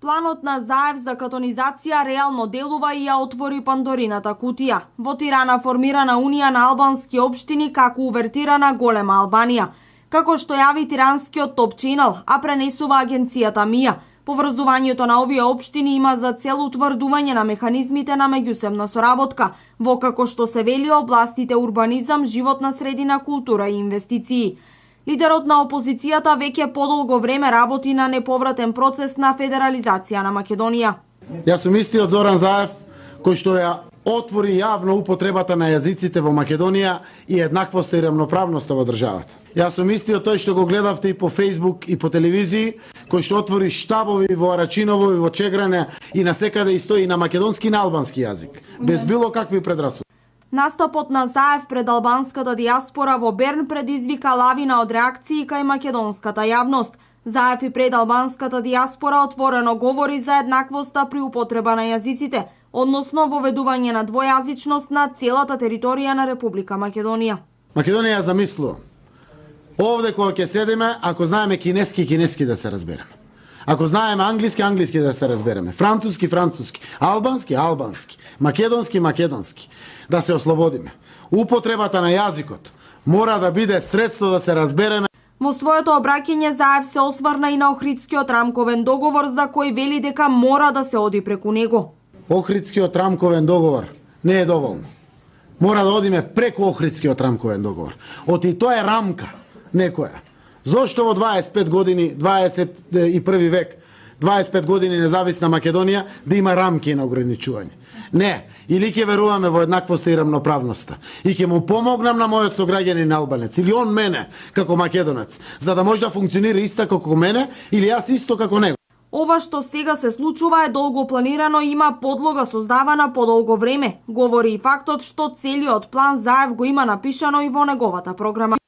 Планот на Заев за катонизација реално делува и ја отвори Пандорината кутија. Во Тирана формирана Унија на албански општини како увертирана Голема Албанија, како што јави тиранскиот топ ченел, а пренесува агенцијата МИА. Поврзувањето на овие општини има за цел утврдување на механизмите на меѓусебна соработка, во како што се вели областите урбанизам, животна средина, култура и инвестиции. Лидерот на опозицијата веќе подолго време работи на неповратен процес на федерализација на Македонија. Јас сум истиот Зоран Заев, кој што ја отвори јавно употребата на јазиците во Македонија и еднаквост и рамноправноста во државата. Јас сум истиот тој што го гледавте и по Фејсбук и по телевизии, кој што отвори штабови во Арачиново и во Чегране и насекаде и стои на македонски и на албански јазик, без било какви предрасуди. Настапот на Заев пред албанската дијаспора во Берн предизвика лавина од реакции кај македонската јавност. Заев и пред албанската дијаспора отворено говори за еднаквоста при употреба на јазиците, односно воведување на двојазичност на целата територија на Република Македонија. Македонија ја замислува. Овде кога ќе седиме, ако знаеме кинески да се разбереме. Ако знаеме англиски да се разбереме. Француски, албански, македонски, да се ослободиме. Употребата на јазикот мора да биде средство да се разбереме. Во своето обраќање Заев се осврна и на Охридскиот рамковен договор за кој вели дека мора да се оди преку него. Охридскиот рамковен договор не е доволно. Мора да одиме преку Охридскиот рамковен договор. Оти тоа е рамка некоја. Зошто во 25 години, 21 век, 25 години независна Македонија да има рамки на ограничување? Не, или ќе веруваме во еднаквоста и рамноправноста и ќе му помогнам на мојот сограѓанин албанец или он мене како македонец, за да може да функционира исто како мене или јас исто како него. Ова што сега се случува е долго планирано и има подлога создавана подолго време. Говори и фактот што целиот план Заев го има напишано и во неговата програма.